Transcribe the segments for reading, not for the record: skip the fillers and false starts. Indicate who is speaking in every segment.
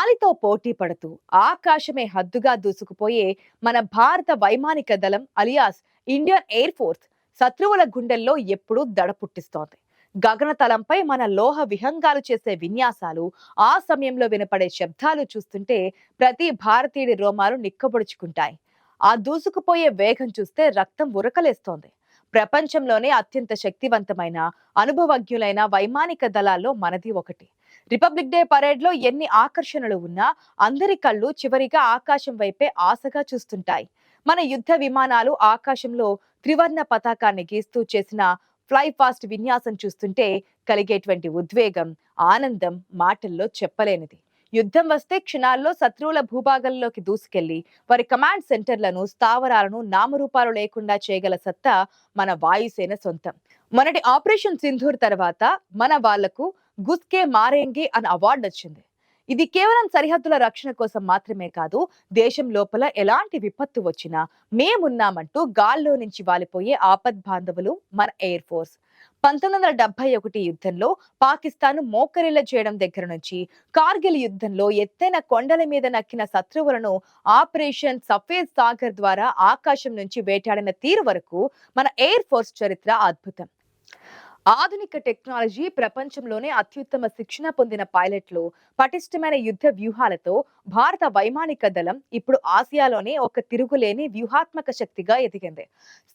Speaker 1: గాలితో పోటీ పడుతూ ఆకాశమే హద్దుగా దూసుకుపోయే మన భారత వైమానిక దళం అలియాస్ ఇండియన్ ఎయిర్ ఫోర్స్ శత్రువుల గుండెల్లో ఎప్పుడూ దడ పుట్టిస్తోంది. గగనతలంపై మన లోహ విహంగాలు చేసే విన్యాసాలు, ఆ సమయంలో వినపడే శబ్దాలు చూస్తుంటే ప్రతి భారతీయుడి రోమాలు నిక్కబొడుచుకుంటాయి. ఆ దూసుకుపోయే వేగం చూస్తే రక్తం ఉరకలేస్తోంది. ప్రపంచంలోనే అత్యంత శక్తివంతమైన, అనుభవజ్ఞులైన వైమానిక దళాల్లో మనది ఒకటి. రిపబ్లిక్ డే పరేడ్ లో ఎన్ని ఆకర్షణలు ఉన్నా అందరి కళ్ళు చివరిగా ఆకాశం వైపే ఆశగా చూస్తుంటాయి. మన యుద్ధ విమానాలు ఆకాశంలో త్రివర్ణ పతాకాన్ని గీస్తూ చేసిన ఫ్లై ఫాస్ట్ విన్యాసం చూస్తుంటే కలిగేటువంటి ఉద్వేగం, ఆనందం మాటల్లో చెప్పలేనిది. యుద్ధం వస్తే క్షణాల్లో శత్రువుల భూభాగంలోకి దూసుకెళ్లి వారి కమాండ్ సెంటర్లను, స్థావరాలను నామరూపాలు లేకుండా చేయగల సత్తా మన వాయుసేన సొంతం. మొన్నటి ఆపరేషన్ సింధూర్ తర్వాత మన వాళ్లకు గుస్కే మారేంగే అన్న అవార్డు వచ్చింది. ఇది కేవలం సరిహద్దుల రక్షణ కోసం మాత్రమే కాదు, దేశం లోపల ఎలాంటి విపత్తు వచ్చినా మేమున్నామంటూ గాల్లో నుంచి వాలిపోయే ఆపద్బాంధవులు మన ఎయిర్ ఫోర్స్. 1971 యుద్ధంలో పాకిస్తాన్ మోకరిల్ల చేయడం దగ్గర నుంచి కార్గిల్ యుద్ధంలో ఎత్తైన కొండల మీద నక్కిన శత్రువులను ఆపరేషన్ సఫేద్ సాగర్ ద్వారా ఆకాశం నుంచి వేటాడిన తీరు వరకు మన ఎయిర్ ఫోర్స్ చరిత్ర అద్భుతం. ఆధునిక టెక్నాలజీ, ప్రపంచంలోనే అత్యుత్తమ శిక్షణ పొందిన పైలట్లు, పటిష్టమైన యుద్ధ వ్యూహాలతో భారత వైమానిక దళం ఇప్పుడు ఆసియాలోనే ఒక తిరుగులేని వ్యూహాత్మక శక్తిగా ఎదిగింది.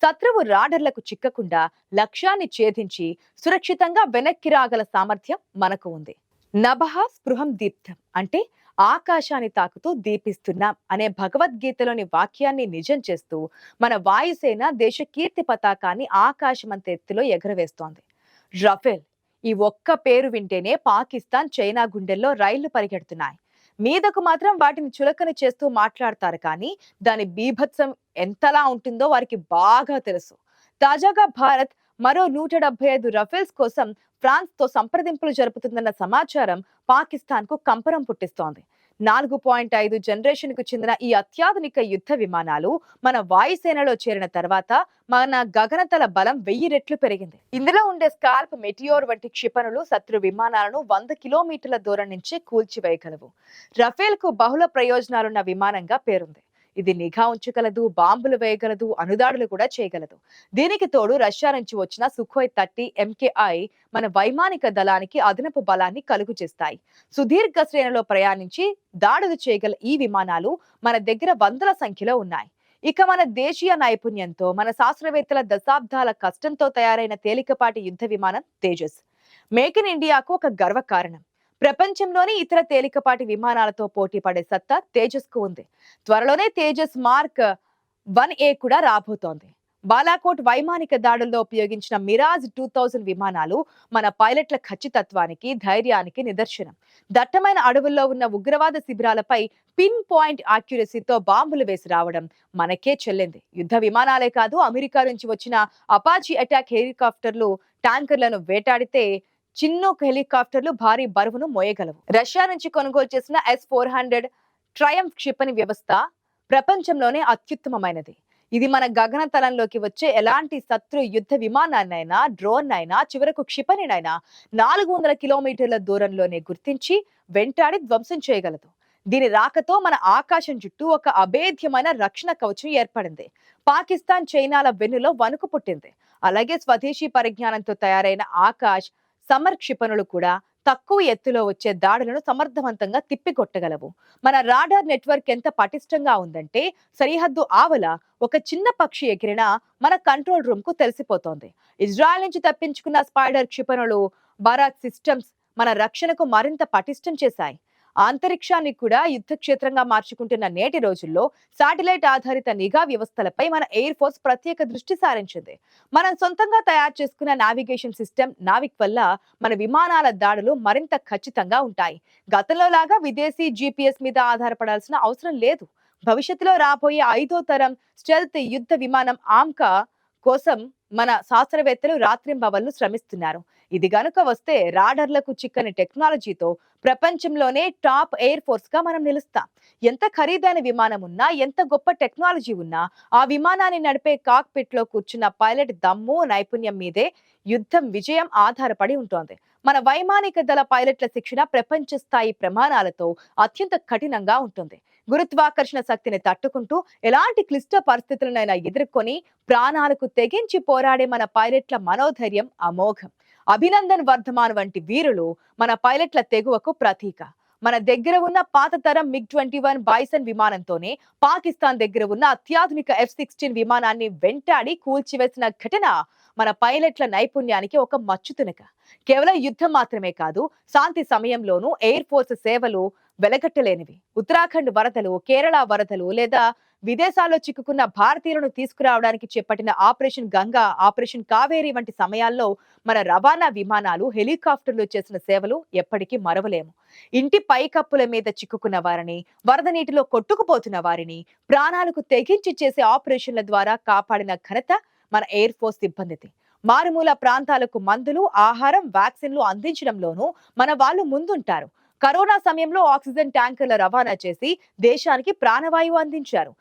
Speaker 1: శత్రువు రాడర్లకు చిక్కకుండా లక్ష్యాన్ని ఛేదించి సురక్షితంగా వెనక్కి రాగల సామర్థ్యం మనకు ఉంది. నభః స్పృహం దీప్తం అంటే ఆకాశాన్ని తాకుతూ దీపిస్తున్నాం అనే భగవద్గీతలోని వాక్యాన్ని నిజం చేస్తూ మన వాయుసేన దేశ కీర్తి పతాకాన్ని ఆకాశమంత ఎత్తులో ఎగరవేస్తోంది. రఫేల్, ఈ ఒక్క పేరు వింటేనే పాకిస్తాన్, చైనా గుండెల్లో రైళ్లు పరిగెడుతున్నాయి. మీదకు మాత్రం వాటిని చులకన చేస్తూ మాట్లాడతారు, కానీ దాని బీభత్సం ఎంతలా ఉంటుందో వారికి బాగా తెలుసు. తాజాగా భారత్ మరో 175 రఫేల్స్ కోసం ఫ్రాన్స్ తో సంప్రదింపులు జరుపుతుందన్న సమాచారం పాకిస్తాన్ కు కంపరం పుట్టిస్తోంది. 4.5 జనరేషన్ కు చెందిన ఈ అత్యాధునిక యుద్ధ విమానాలు మన వాయుసేనలో చేరిన తర్వాత మన గగనతల బలం 1000 రెట్లు పెరిగింది. ఇందులో ఉండే స్కాల్ప్, మెటియోర్ వంటి క్షిపణులు శత్రు విమానాలను 100 కిలోమీటర్ల దూరం నుంచి కూల్చివేయగలవు. రఫేల్ కు బహుళ ప్రయోజనాలున్న విమానంగా పేరుంది. ఇది నిఘా ఉంచగలదు, బాంబులు వేయగలదు, అనుదాడులు కూడా చేయగలదు. దీనికి తోడు రష్యా నుంచి వచ్చిన సుఖోయ్ 30 MKI మన వైమానిక దళానికి అదనపు బలాన్ని కలుగు చేస్తాయి. సుదీర్ఘ శ్రేణిలో ప్రయాణించి దాడులు చేయగల ఈ విమానాలు మన దగ్గర వందల సంఖ్యలో ఉన్నాయి. ఇక మన దేశీయ నైపుణ్యంతో, మన శాస్త్రవేత్తల దశాబ్దాల కష్టంతో తయారైన తేలికపాటి యుద్ధ విమానం తేజస్ మేక్ ఇన్ ఇండియాకు ఒక గర్వకారణం. ప్రపంచంలోని ఇతర తేలికపాటి విమానాలతో పోటీ పడే సత్తా తేజస్ కు ఉంది. త్వరలోనే తేజస్ మార్క్ 1A కూడా రాబోతోంది. బాలాకోట్ వైమానిక దాడుల్లో ఉపయోగించిన మిరాజ్ 2000 విమానాలు మన పైలట్ల ఖచ్చితత్వానికి, ధైర్యానికి నిదర్శనం. దట్టమైన అడవుల్లో ఉన్న ఉగ్రవాద శిబిరాలపై పిన్ పాయింట్ యాక్యురసీతో బాంబులు వేసి రావడం మనకే చెల్లింది. యుద్ధ విమానాలే కాదు, అమెరికా నుంచి వచ్చిన అపాచీ అటాక్ హెలికాప్టర్లు ట్యాంకర్లను వేటాడితే చిన్నూక్ హెలికాప్టర్లు భారీ బరువును మోయగలవు. రష్యా నుంచి కొనుగోలు చేసిన S-400 ట్రయంఫ్ క్షిపణి వ్యవస్థ ప్రపంచంలోనే అత్యుత్తమమైనది. ఇది మన గగనతలంలోకి వచ్చే ఎలాంటి శత్రు యుద్ధ విమానాన్నైనా, డ్రోన్ అయినా, చివరకు క్షిపణినైనా 400 కిలోమీటర్ల దూరంలోనే గుర్తించి వెంటాడి ధ్వంసం చేయగలదు. దీని రాకతో మన ఆకాశం చుట్టూ ఒక అభేద్యమైన రక్షణ కవచం ఏర్పడింది. పాకిస్తాన్, చైనాల వెన్నులో వణుకు పుట్టింది. అలాగే స్వదేశీ పరిజ్ఞానంతో తయారైన ఆకాశ్, సమర్ క్షిపణులు కూడా తక్కువ ఎత్తులో వచ్చే దాడులను సమర్థవంతంగా తిప్పికొట్టగలవు. మన రాడార్ నెట్వర్క్ ఎంత పటిష్టంగా ఉందంటే సరిహద్దు ఆవల ఒక చిన్న పక్షి ఎగిరినా మన కంట్రోల్ రూమ్ కు తెలిసిపోతోంది. ఇజ్రాయెల్ నుంచి తప్పించుకున్న స్పైడర్ క్షిపణులు, బరాక్ సిస్టమ్స్ మన రక్షణకు మరింత పటిష్టం చేశాయి. అంతరిక్షాన్ని కూడా యుద్ధ క్షేత్రంగా మార్చుకుంటున్న నేటి రోజుల్లో శాటిలైట్ ఆధారిత నిఘా వ్యవస్థలపై మన ఎయిర్ ఫోర్స్ ప్రత్యేక దృష్టి సారించింది. మనం సొంతంగా తయారు చేసుకున్న నావిగేషన్ సిస్టమ్ నావిక్ వల్ల మన విమానాల దాడులు మరింత ఖచ్చితంగా ఉంటాయి. గతంలో లాగా విదేశీ GPS మీద ఆధారపడాల్సిన అవసరం లేదు. భవిష్యత్తులో రాబోయే 5వ తరం స్టెల్త్ యుద్ధ విమానం ఆమ్కా కోసం మన శాస్త్రవేత్తలు రాత్రింబవళ్లు శ్రమిస్తున్నారు. ఇది గనుక వస్తే రాడర్లకు చిక్కని టెక్నాలజీతో ప్రపంచంలోనే టాప్ ఎయిర్ ఫోర్స్ గా మనం నిలుస్తాం. ఎంత ఖరీదైన విమానం ఉన్నా, ఎంత గొప్ప టెక్నాలజీ ఉన్నా, ఆ విమానాన్ని నడిపే కాక్పిట్ లో కూర్చున్న పైలట్ దమ్ము, నైపుణ్యం మీదే యుద్ధం విజయం ఆధారపడి ఉంటోంది. మన వైమానిక దళ పైలట్ల శిక్షణ ప్రపంచ స్థాయి ప్రమాణాలతో అత్యంత కఠినంగా ఉంటుంది. గురుత్వాకర్షణ శక్తిని తట్టుకుంటూ ఎలాంటి క్లిష్ట పరిస్థితులనైనా ఎదుర్కొని ప్రాణాలకు తెగించి పోరాడే మన పైలట్ల మనోధైర్యం అమోఘం. అభినందన్ వర్ధమాన్ వంటి వీరులు మన పైలట్ల తెగువకు ప్రతీక. మన దగ్గర ఉన్న పాత తరం MiG-21 బైసన్ విమానంతోనే పాకిస్తాన్ దగ్గర ఉన్న అత్యాధునిక F-16 విమానాన్ని వెంటాడి కూల్చివేసిన ఘటన మన పైలట్ల నైపుణ్యానికి ఒక మచ్చుతునక. కేవలం యుద్ధం మాత్రమే కాదు, శాంతి సమయంలోనూ ఎయిర్ ఫోర్స్ సేవలు వెలగట్టలేనివి. ఉత్తరాఖండ్ వరదలు, కేరళ వరదలు లేదా విదేశాల్లో చిక్కుకున్న భారతీయులను తీసుకురావడానికి చేపట్టిన ఆపరేషన్ గంగా, ఆపరేషన్ కావేరి వంటి సమయాల్లో మన రవాణా విమానాలు, హెలికాప్టర్లు చేసిన సేవలు ఎప్పటికీ మరవలేము. ఇంటి పైకప్పుల మీద చిక్కుకున్న వారిని, వరద నీటిలో కొట్టుకుపోతున్న వారిని ప్రాణాలకు తెగించి చేసే ఆపరేషన్ల ద్వారా కాపాడిన ఘనత మన ఎయిర్ ఫోర్స్ సిబ్బందిది. మారుమూల ప్రాంతాలకు మందులు, ఆహారం, వ్యాక్సిన్లు అందించడంలోనూ మన వాళ్ళు ముందుంటారు. కరోనా సమయంలో ఆక్సిజన్ ట్యాంకర్ల రవాణా చేసి దేశానికి ప్రాణవాయువు అందించారు.